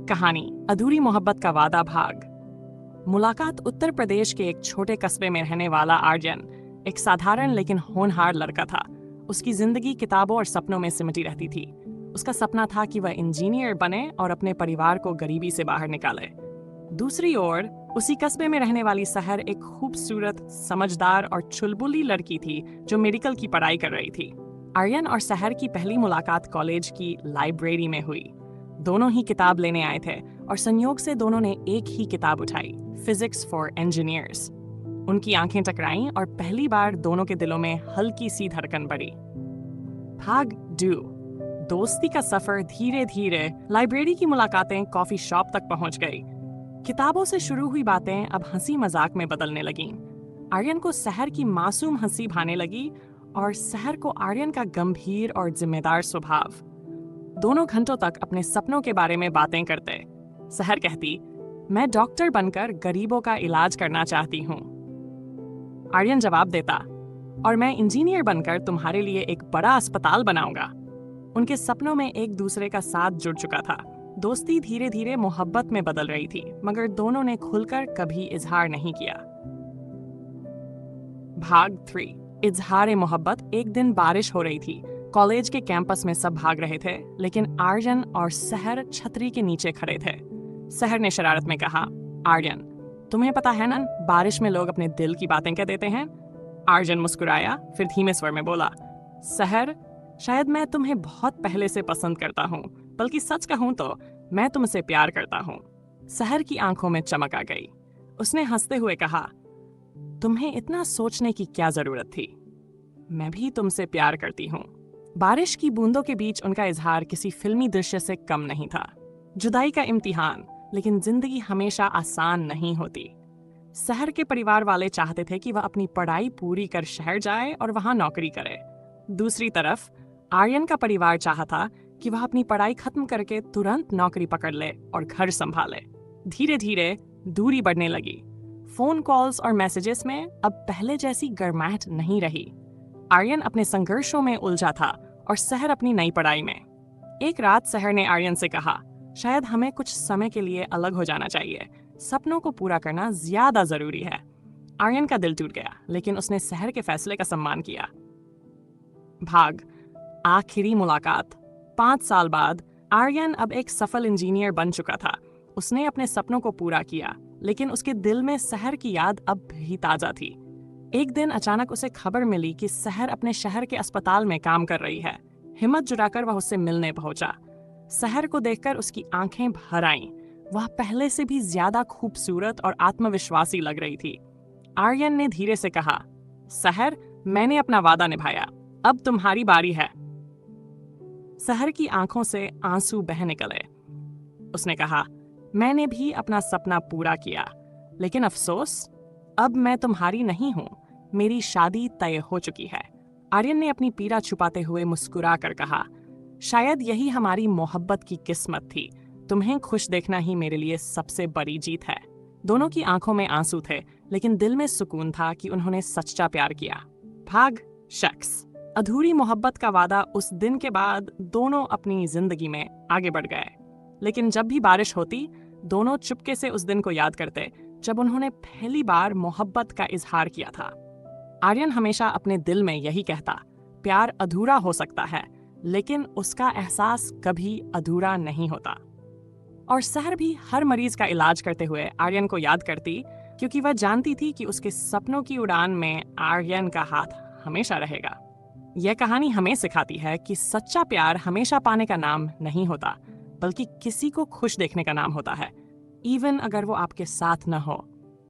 कहानी अधूरी मोहब्बत का वादा भाग। मुलाकात उत्तर प्रदेश के एक छोटे कस्बे में रहने वाला आर्यन एक साधारण लेकिन होनहार लड़का था। उसकी जिंदगी किताबों और सपनों में सिमटी रहती थी। उसका सपना था कि वह इंजीनियर बने और अपने परिवार को गरीबी से बाहर निकाले। दूसरी ओर उसी कस्बे में रहने वाली सहर एक खूबसूरत, समझदार और चुलबुली लड़की थी जो मेडिकल की पढ़ाई कर रही थी। आर्यन और सहर की पहली मुलाकात कॉलेज की लाइब्रेरी में हुई। दोनों ही किताब लेने आए थे और संयोग से दोनों ने एक ही किताब उठाई, फिजिक्स फॉर इंजीनियर्स। उनकी आंखें टकराईं और पहली बार दोनों के दिलों में हल्की सी धड़कन बढ़ी। भाग 2। दोस्ती का सफर धीरे धीरे। लाइब्रेरी की मुलाकातें कॉफी शॉप तक पहुंच गई। किताबों से शुरू हुई बातें अब हंसी मजाक में बदलने लगीं। आर्यन को सहर की मासूम हंसी भाने लगी और सहर को आर्यन का गंभीर और जिम्मेदार स्वभाव। दोनों घंटों तक अपने सपनों के बारे में बातें करते। सहर कहती, मैं डॉक्टर बनकर गरीबों का इलाज करना चाहती हूँ। आर्यन जवाब देता, और मैं इंजीनियर बनकर तुम्हारे लिए एक बड़ा अस्पताल बनाऊंगा। उनके सपनों में एक दूसरे का साथ जुड़ चुका था। दोस्ती धीरे धीरे मोहब्बत में बदल रही थी, मगर दोनों ने खुलकर कभी इजहार नहीं किया। भाग 3। इजहार मोहब्बत। एक दिन बारिश हो रही थी। कॉलेज के कैंपस में सब भाग रहे थे, लेकिन आर्यन और सहर छतरी के नीचे खड़े थे। सहर ने शरारत में कहा, आर्यन, तुम्हें पता है ना, बारिश में लोग अपने दिल की बातें कह देते हैं। आर्यन मुस्कुराया, फिर धीमे स्वर में बोला, सहर, शायद मैं तुम्हें बहुत पहले से पसंद करता हूँ, बल्कि सच कहूँ तो मैं तुमसे प्यार करता हूँ। सहर की आंखों में चमक आ गई। उसने हंसते हुए कहा, तुम्हें इतना सोचने की क्या जरूरत थी? मैं भी तुमसे प्यार करती हूँ। बारिश की बूंदों के बीच उनका इजहार किसी फिल्मी दृश्य से कम नहीं था। जुदाई का इम्तिहान, लेकिन जिंदगी हमेशा आसान नहीं होती। सहर के परिवार वाले चाहते थे कि वह अपनी पढ़ाई पूरी कर शहर जाए और वहां नौकरी करे। दूसरी तरफ आर्यन का परिवार चाहता कि वह अपनी पढ़ाई खत्म करके तुरंत नौकरी पकड़ ले और घर संभाले। धीरे धीरे दूरी बढ़ने लगी। फोन कॉल्स और मैसेजेस में अब पहले जैसी गर्माहट नहीं रही। आर्यन अपने संघर्षों में उलझा था और सहर अपनी नई पढ़ाई में। एक रात सहर ने आर्यन से कहा, शायद हमें कुछ समय के लिए अलग हो जाना चाहिए। सपनों को पूरा करना ज्यादा जरूरी है। आर्यन का दिल टूट गया, लेकिन उसने सहर के फैसले का सम्मान किया। भाग आखिरी मुलाकात। 5 साल बाद आर्यन अब एक सफल इंजीनियर बन चुका था। उसने अपने सपनों को पूरा किया, लेकिन उसके दिल में सहर की याद अब भी ताजा थी। एक दिन अचानक उसे खबर मिली कि सहर अपने शहर के अस्पताल में काम कर रही है। हिम्मत जुटाकर वह उससे मिलने पहुंचा। सहर को देखकर उसकी आंखें भर आईं। वह पहले से भी ज्यादा खूबसूरत और आत्मविश्वासी लग रही थी। आर्यन ने धीरे से कहा, सहर, मैंने अपना वादा निभाया, अब तुम्हारी बारी है। सहर की आंखों से आंसू बह निकले। उसने कहा, मैंने भी अपना सपना पूरा किया, लेकिन अफसोस, अब मैं तुम्हारी नहीं हूं। मेरी शादी तय हो चुकी है। आर्यन ने अपनी पीड़ा छुपाते हुए मुस्कुरा कर कहा, शायद यही हमारी मोहब्बत की किस्मत थी। तुम्हें खुश देखना ही मेरे लिए सबसे बड़ी जीत है। दोनों की आंखों में आंसू थे, लेकिन दिल में सुकून था कि उन्होंने सच्चा प्यार किया। भाग शख्स। अधूरी मोहब्बत का वादा। उस दिन के बाद दोनों अपनी जिंदगी में आगे बढ़ गए, लेकिन जब भी बारिश होती, दोनों चुपके से उस दिन को याद करते जब उन्होंने पहली बार मोहब्बत का इजहार किया था। आर्यन हमेशा अपने दिल में यही कहता, प्यार अधूरा हो सकता है, लेकिन उसका एहसास कभी अधूरा नहीं होता। और सहर भी हर मरीज का इलाज करते हुए आर्यन को याद करती, क्योंकि वह जानती थी कि उसके सपनों की उड़ान में आर्यन का हाथ हमेशा रहेगा। यह कहानी हमें सिखाती है कि सच्चा प्यार हमेशा पाने का नाम नहीं होता, बल्कि किसी को खुश देखने का नाम होता है, इवन अगर वो आपके साथ न हो।